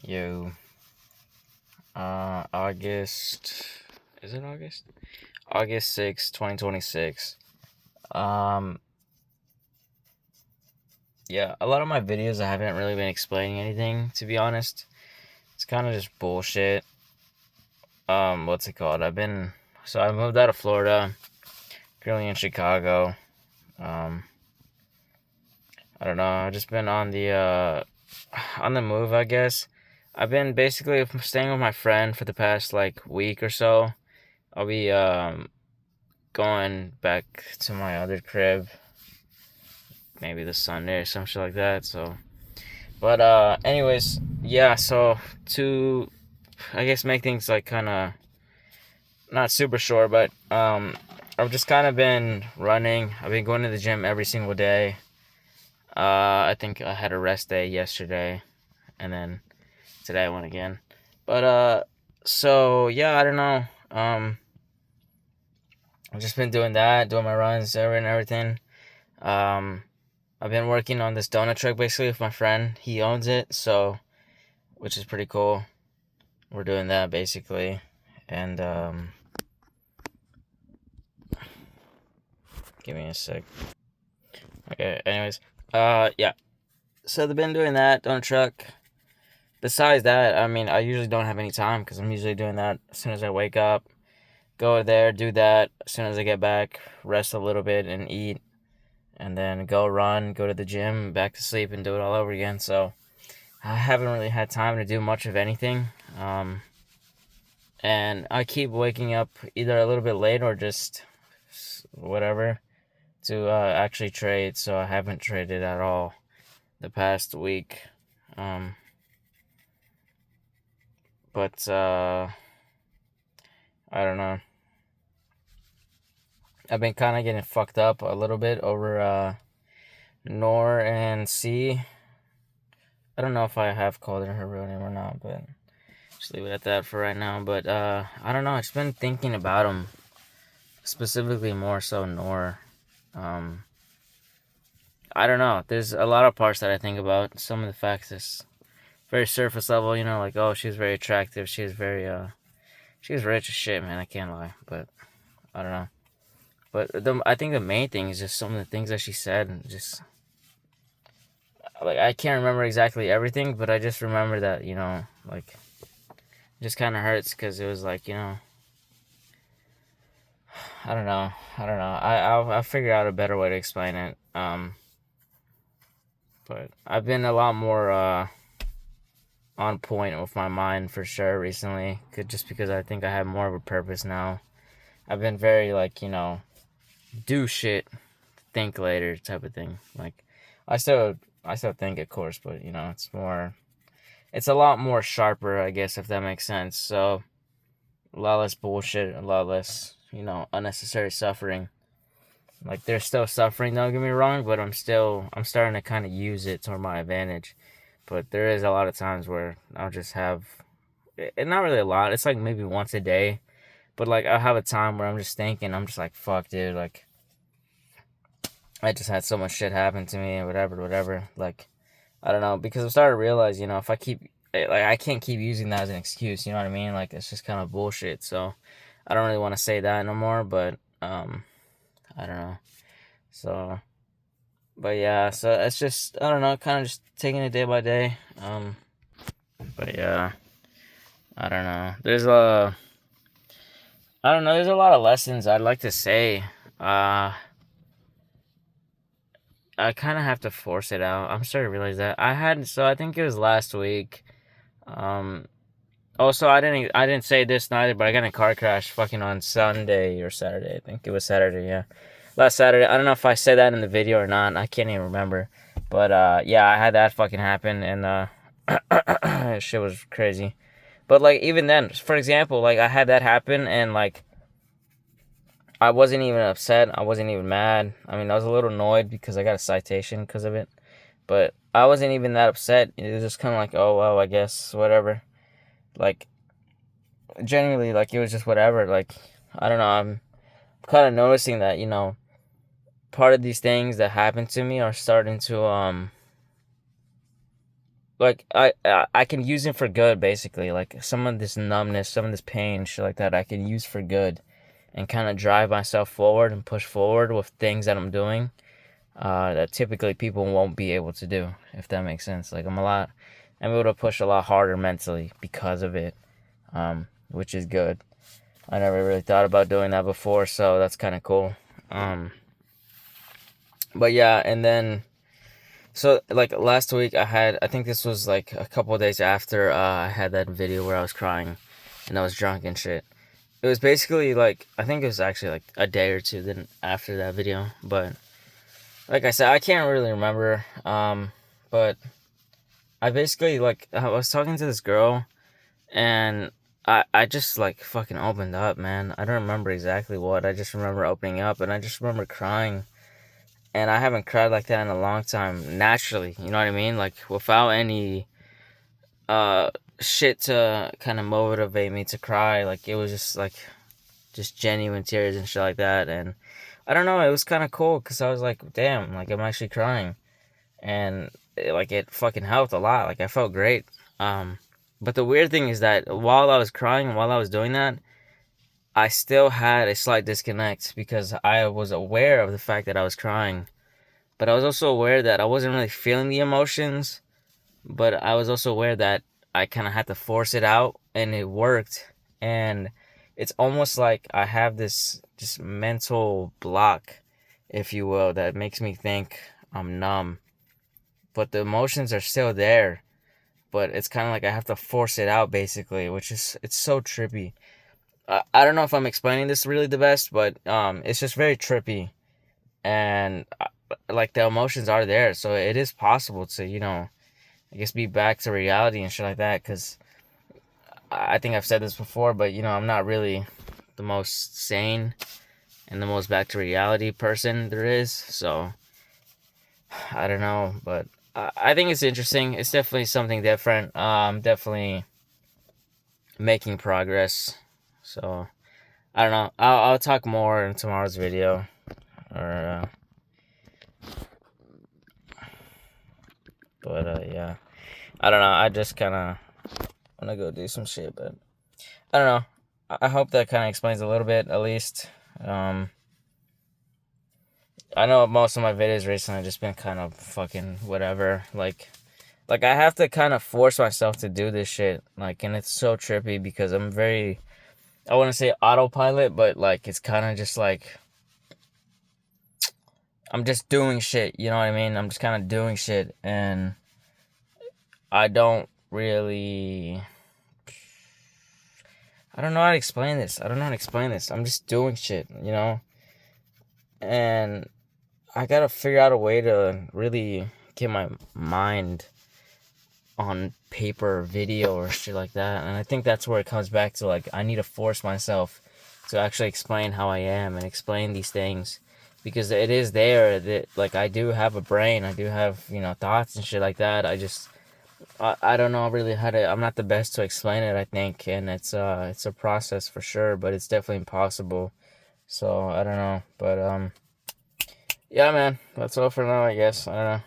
Yo, August, is it August? August 6th, 2026. Um, yeah, a lot of my videos I haven't really been explaining anything, to be honest. It's kind of just bullshit. What's it called? So I moved out of Florida, currently in Chicago. Um, I don't know, I've just been on the move, I guess. I've been basically staying with my friend for the past, like, week or so. I'll be, going back to my other crib maybe this Sunday or some shit like that. So, but anyways, yeah. So to, I guess, make things like kind of not super short, but I've just kind of been running. I've been going to the gym every single day. I think I had a rest day yesterday, and then today I went again. But so yeah, I don't know. I've just been doing that, doing my runs, and everything. Um, I've been working on this donut truck basically with my friend. He owns it, so which is pretty cool. We're doing that basically, and give me a sec. Okay. Anyways, yeah. So they've been doing that donut truck. Besides that, I mean, I usually don't have any time because I'm usually doing that as soon as I wake up. Go there, do that as soon as I get back, rest a little bit and eat, and then go run, go to the gym, back to sleep, and do it all over again. So I haven't really had time to do much of anything. And I keep waking up either a little bit late or just whatever to actually trade. So I haven't traded at all the past week. Um, but I don't know. I've been kind of getting fucked up a little bit over Nor and C. I don't know if I have called her real name or not, but just leave it at that for right now. But I don't know. I've just been thinking about them, specifically more so Nor. I don't know. There's a lot of parts that I think about. Some of the facts is very surface level, like, oh, she's very attractive. She's rich as shit, man. I can't lie, but I don't know. But I think the main thing is just some of the things that she said, and just like I can't remember exactly everything, but I just remember that like it just kind of hurts because it was like I don't know, I'll figure out a better way to explain it. But I've been a lot more on point with my mind for sure recently, just because I think I have more of a purpose now. I've been very like do shit, think later type of thing. Like I still think, of course, but it's a lot more sharper, I guess, if that makes sense. So a lot less bullshit, a lot less unnecessary suffering. Like there's still suffering, don't get me wrong, but I'm starting to kind of use it to my advantage. But there is a lot of times where I'll just have, and not really a lot. It's like maybe once a day, but like I'll have a time where I'm just thinking, I'm just like, fuck, dude, like I just had so much shit happen to me and whatever. Like I don't know, because I'm starting to realize, if I keep like I can't keep using that as an excuse. You know what I mean? Like it's just kind of bullshit. So I don't really want to say that no more. But I don't know. So, but yeah, so it's just I don't know, kind of just taking it day by day. But yeah, I don't know. I don't know. There's a lot of lessons I'd like to say. I kind of have to force it out. I'm starting to realize that I think it was last week. Um, Also, I didn't say this neither, but I got in a car crash fucking on Sunday or Saturday. I think it was Saturday. Yeah, last Saturday. I don't know if I said that in the video or not. I can't even remember. But yeah, I had that fucking happen, and shit was crazy. But like even then, for example, like I had that happen, and like I wasn't even upset. I wasn't even mad. I mean, I was a little annoyed because I got a citation because of it, but I wasn't even that upset. It was just kind of like, oh well, I guess whatever. Like genuinely, like it was just whatever. Like I don't know. I'm kind of noticing that part of these things that happen to me are starting to like I can use it for good, basically. Like some of this numbness, some of this pain, shit like that, I can use for good, and kind of drive myself forward and push forward with things that I'm doing. That typically people won't be able to do, if that makes sense. Like I'm able to push a lot harder mentally because of it, which is good. I never really thought about doing that before, so that's kind of cool. But yeah, and then so like last week I think this was like a couple of days after I had that video where I was crying and I was drunk and shit. It was basically like I think it was actually like a day or two then after that video, but like I said, I can't really remember. But I basically like I was talking to this girl and I just like fucking opened up, man. I don't remember exactly what. I just remember opening up and I just remember crying. And I haven't cried like that in a long time, naturally, you know what I mean? Like without any uh shit to kind of motivate me to cry. Like it was just genuine tears and shit like that. And I don't know, it was kind of cool because I was like, damn, like I'm actually crying. And it fucking helped a lot. Like I felt great. But the weird thing is that while I was crying, while I was doing that, I still had a slight disconnect because I was aware of the fact that I was crying, but I was also aware that I wasn't really feeling the emotions, but I was also aware that I kind of had to force it out and it worked. And it's almost like I have this just mental block, if you will, that makes me think I'm numb, but the emotions are still there. But it's kind of like I have to force it out, basically, which is it's so trippy. I don't know if I'm explaining this really the best, but it's just very trippy, and like the emotions are there, so it is possible to I guess be back to reality and shit like that. Because I think I've said this before, but I'm not really the most sane and the most back to reality person there is, so I don't know, but I think it's interesting. It's definitely something different. Definitely making progress. So I don't know. I'll talk more in tomorrow's video. Or yeah. I don't know. I just kind of want to go do some shit, but I don't know. I hope that kind of explains a little bit, at least. I know most of my videos recently have just been kind of fucking whatever. Like I have to kind of force myself to do this shit. Like, and it's so trippy because I'm very, I want to say autopilot, but like it's kind of just like I'm just doing shit. You know what I mean? I'm just kind of doing shit, and I don't really. I don't know how to explain this. I'm just doing shit, and I gotta figure out a way to really get my mind on paper, video, or shit like that. And I think that's where it comes back to, like, I need to force myself to actually explain how I am and explain these things, because it is there that, like, I do have a brain, I do have thoughts and shit like that. I don't know really how to. I'm not the best to explain it, I think, and it's a process for sure, but it's definitely impossible. So I don't know, but yeah, man, that's all for now, I guess. I don't know.